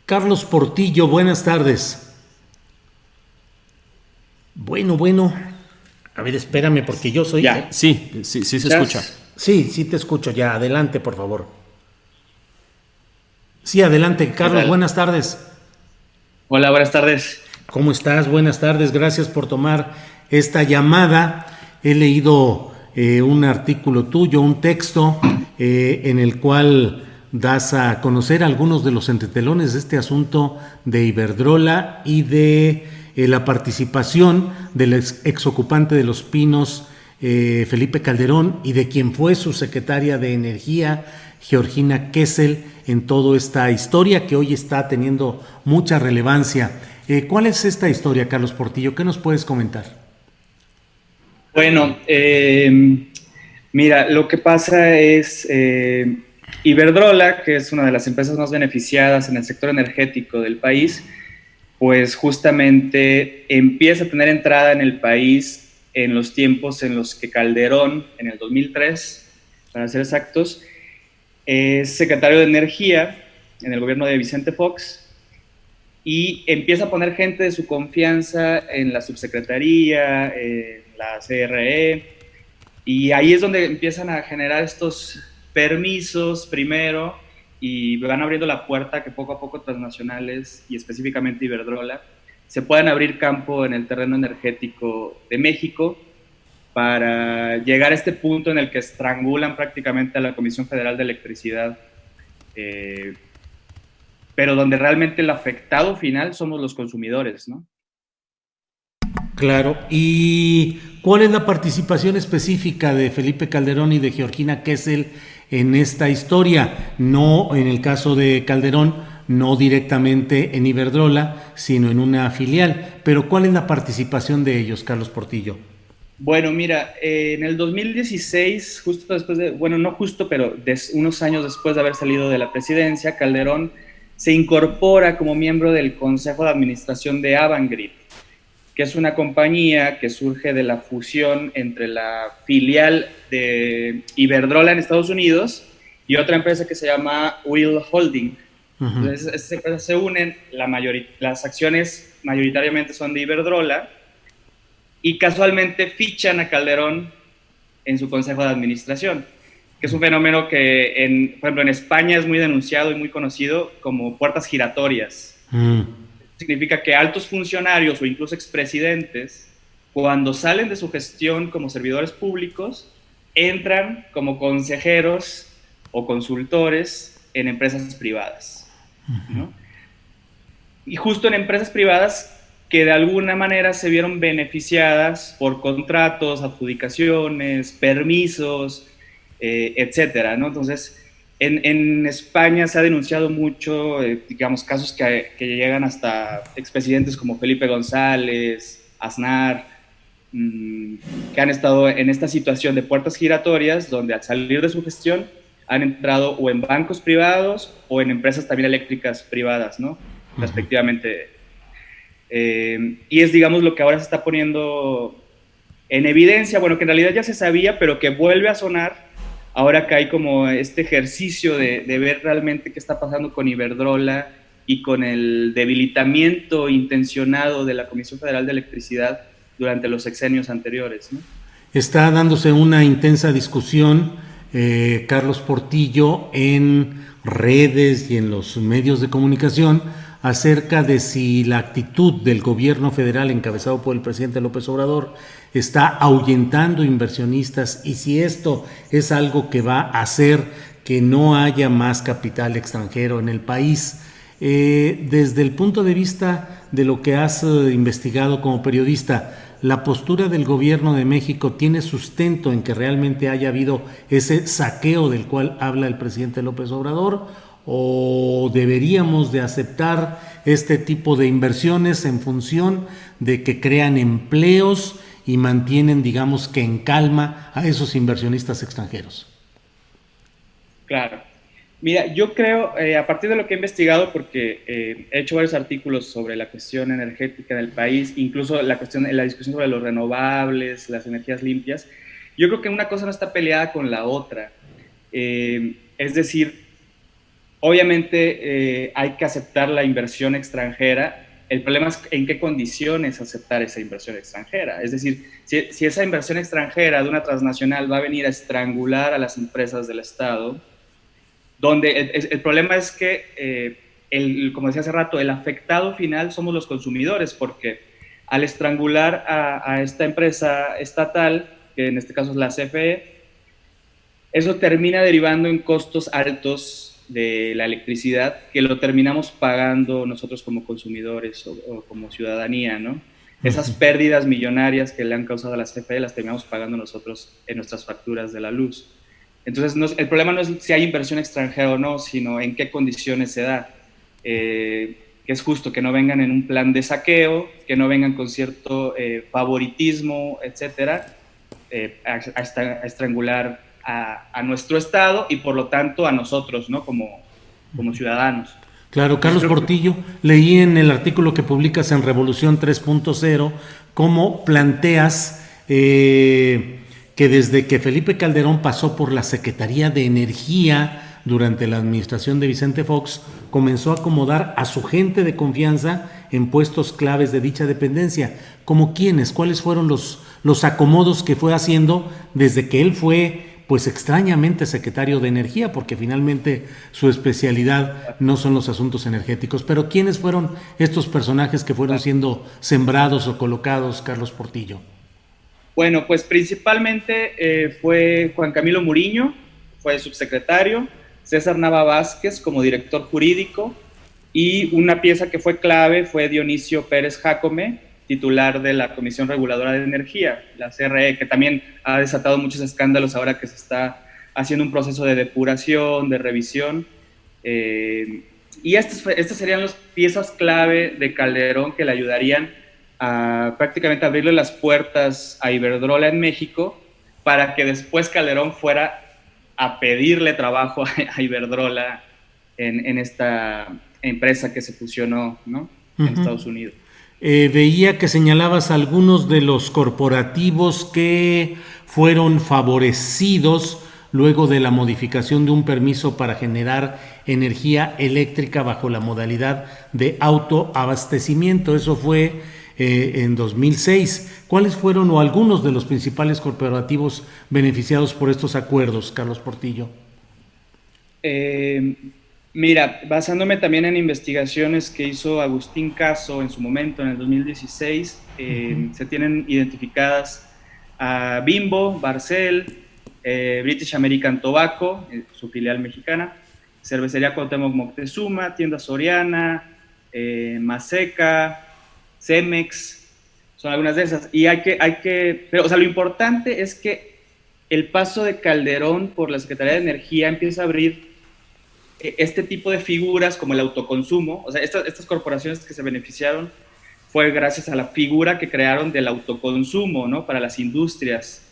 Carlos Portillo, buenas tardes. Bueno. A ver, espérame porque yo soy... Ya, Sí, se escucha. ¿escuchas? Sí, te escucho ya. Adelante, por favor. Sí, adelante, ¿Qué Carlos, tal? buenas tardes. Hola, buenas tardes. ¿Cómo estás? Buenas tardes, gracias por tomar esta llamada. He leído un artículo tuyo, un texto en el cual das a conocer algunos de los entretelones de este asunto de Iberdrola y de la participación del exocupante de Los Pinos, Felipe Calderón, y de quien fue su secretaria de Energía, Georgina Kessel, en toda esta historia que hoy está teniendo mucha relevancia. ¿Cuál es esta historia, Carlos Portillo? ¿Qué nos puedes comentar? Bueno, mira, lo que pasa es Iberdrola, que es una de las empresas más beneficiadas en el sector energético del país, pues justamente empieza a tener entrada en el país en los tiempos en los que Calderón, en el 2003, para ser exactos, es secretario de Energía en el gobierno de Vicente Fox y empieza a poner gente de su confianza en la subsecretaría, en la CRE, y ahí es donde empiezan a generar estos permisos primero y van abriendo la puerta a que poco a poco transnacionales y específicamente Iberdrola se puedan abrir campo en el terreno energético de México para llegar a este punto en el que estrangulan prácticamente a la Comisión Federal de Electricidad, eh, pero donde realmente el afectado final somos los consumidores, ¿no? Claro. ¿Y cuál es la participación específica de Felipe Calderón y de Georgina Kessel en esta historia? No en el caso de Calderón, no directamente en Iberdrola, sino en una filial. Pero ¿cuál es la participación de ellos, Carlos Portillo? Bueno, mira, en el 2016, justo después de, bueno, no justo, pero unos años después de haber salido de la presidencia, Calderón se incorpora como miembro del Consejo de Administración de Avangrid, que es una compañía que surge de la fusión entre la filial de Iberdrola en Estados Unidos y otra empresa que se llama Will Holding. Entonces, estas empresas se unen, las acciones mayoritariamente son de Iberdrola, y casualmente fichan a Calderón en su consejo de administración, que es un fenómeno que, por ejemplo, en España es muy denunciado y muy conocido como puertas giratorias. Mm. Significa que altos funcionarios o incluso expresidentes, cuando salen de su gestión como servidores públicos, entran como consejeros o consultores en empresas privadas, ¿no? Y justo en empresas privadas que de alguna manera se vieron beneficiadas por contratos, adjudicaciones, permisos, etcétera, ¿no? Entonces, en España se ha denunciado mucho, digamos, casos que llegan hasta expresidentes como Felipe González, Aznar, que han estado en esta situación de puertas giratorias, donde al salir de su gestión han entrado o en bancos privados o en empresas también eléctricas privadas, ¿no? Respectivamente. Y es, digamos, lo que ahora se está poniendo en evidencia, bueno, que en realidad ya se sabía, pero que vuelve a sonar ahora que hay como este ejercicio de ver realmente qué está pasando con Iberdrola y con el debilitamiento intencionado de la Comisión Federal de Electricidad durante los sexenios anteriores, ¿no? Está dándose una intensa discusión, Carlos Portillo, en redes y en los medios de comunicación acerca de si la actitud del gobierno federal encabezado por el presidente López Obrador está ahuyentando inversionistas y si esto es algo que va a hacer que no haya más capital extranjero en el país. Desde el punto de vista de lo que has investigado como periodista, ¿la postura del gobierno de México tiene sustento en que realmente haya habido ese saqueo del cual habla el presidente López Obrador? ¿O deberíamos de aceptar este tipo de inversiones en función de que crean empleos y mantienen, digamos que en calma, a esos inversionistas extranjeros? Claro. Mira, yo creo, a partir de lo que he investigado, porque he hecho varios artículos sobre la cuestión energética del país, incluso la discusión sobre los renovables, las energías limpias, yo creo que una cosa no está peleada con la otra. Es decir, Obviamente hay que aceptar la inversión extranjera. El problema es en qué condiciones aceptar esa inversión extranjera. Es decir, si esa inversión extranjera de una transnacional va a venir a estrangular a las empresas del Estado, donde el problema es que, como decía hace rato, el afectado final somos los consumidores, porque al estrangular a esta empresa estatal, que en este caso es la CFE, eso termina derivando en costos altos de la electricidad que lo terminamos pagando nosotros como consumidores o como ciudadanía, ¿no? Esas pérdidas millonarias que le han causado a la CFE las terminamos pagando nosotros en nuestras facturas de la luz. Entonces, el problema no es si hay inversión extranjera o no, sino en qué condiciones se da. Que es justo que no vengan en un plan de saqueo, que no vengan con cierto favoritismo, etcétera, a estrangular a nuestro Estado y por lo tanto a nosotros, ¿no? Como ciudadanos. Claro, Carlos Portillo, leí en el artículo que publicas en Revolución 3.0 cómo planteas que desde que Felipe Calderón pasó por la Secretaría de Energía durante la administración de Vicente Fox, comenzó a acomodar a su gente de confianza en puestos claves de dicha dependencia. ¿Cómo quiénes? ¿Cuáles fueron los acomodos que fue haciendo desde que él fue, pues extrañamente, secretario de Energía, porque finalmente su especialidad no son los asuntos energéticos? Pero ¿quiénes fueron estos personajes que fueron siendo sembrados o colocados, Carlos Portillo? Bueno, pues principalmente fue Juan Camilo Muriño, fue subsecretario, César Nava Vázquez como director jurídico, y una pieza que fue clave fue Dionisio Pérez Jácome, titular de la Comisión Reguladora de Energía, la CRE, que también ha desatado muchos escándalos ahora que se está haciendo un proceso de depuración, de revisión. Y estas serían las piezas clave de Calderón que le ayudarían a prácticamente abrirle las puertas a Iberdrola en México, para que después Calderón fuera a pedirle trabajo a Iberdrola en esta empresa que se fusionó, ¿no? En Estados Unidos. Veía que señalabas algunos de los corporativos que fueron favorecidos luego de la modificación de un permiso para generar energía eléctrica bajo la modalidad de autoabastecimiento. Eso fue en 2006. ¿Cuáles fueron o algunos de los principales corporativos beneficiados por estos acuerdos, Carlos Portillo? Mira, basándome también en investigaciones que hizo Agustín Caso en su momento, en el 2016, se tienen identificadas a Bimbo, Barcel, British American Tobacco, su filial mexicana, Cervecería Cuauhtémoc Moctezuma, Tienda Soriana, Maseca, Cemex, son algunas de esas. Y pero, o sea, lo importante es que el paso de Calderón por la Secretaría de Energía empieza a abrir este tipo de figuras como el autoconsumo. O sea, estas corporaciones que se beneficiaron fue gracias a la figura que crearon del autoconsumo, ¿no? Para las industrias.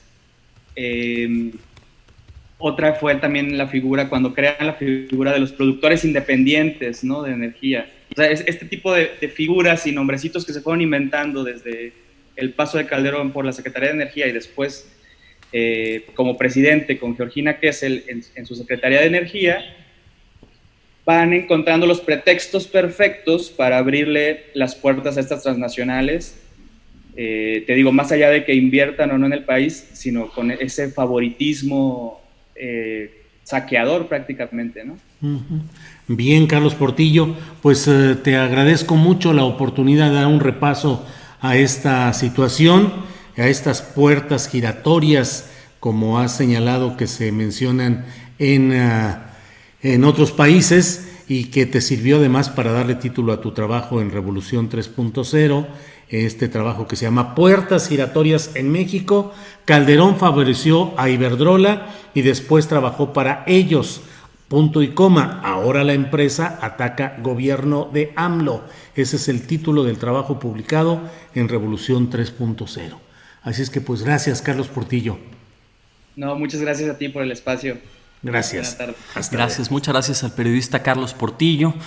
Otra fue también la figura, cuando crean la figura de los productores independientes, ¿no? De energía. O sea, este tipo de figuras y nombrecitos que se fueron inventando desde el paso de Calderón por la Secretaría de Energía y después como presidente con Georgina Kessel en su Secretaría de Energía, van encontrando los pretextos perfectos para abrirle las puertas a estas transnacionales. Te digo, más allá de que inviertan o no en el país, sino con ese favoritismo saqueador prácticamente, ¿no? Bien, Carlos Portillo, pues te agradezco mucho la oportunidad de dar un repaso a esta situación, a estas puertas giratorias, como has señalado, que se mencionan en otros países, y que te sirvió además para darle título a tu trabajo en Revolución 3.0, este trabajo que se llama Puertas Giratorias en México. Calderón favoreció a Iberdrola y después trabajó para ellos, punto y coma. Ahora la empresa ataca gobierno de AMLO. Ese es el título del trabajo publicado en Revolución 3.0. Así es que pues gracias, Carlos Portillo. No, muchas gracias a ti por el espacio. Gracias. Buenas tardes. Gracias, muchas gracias al periodista Carlos Portillo.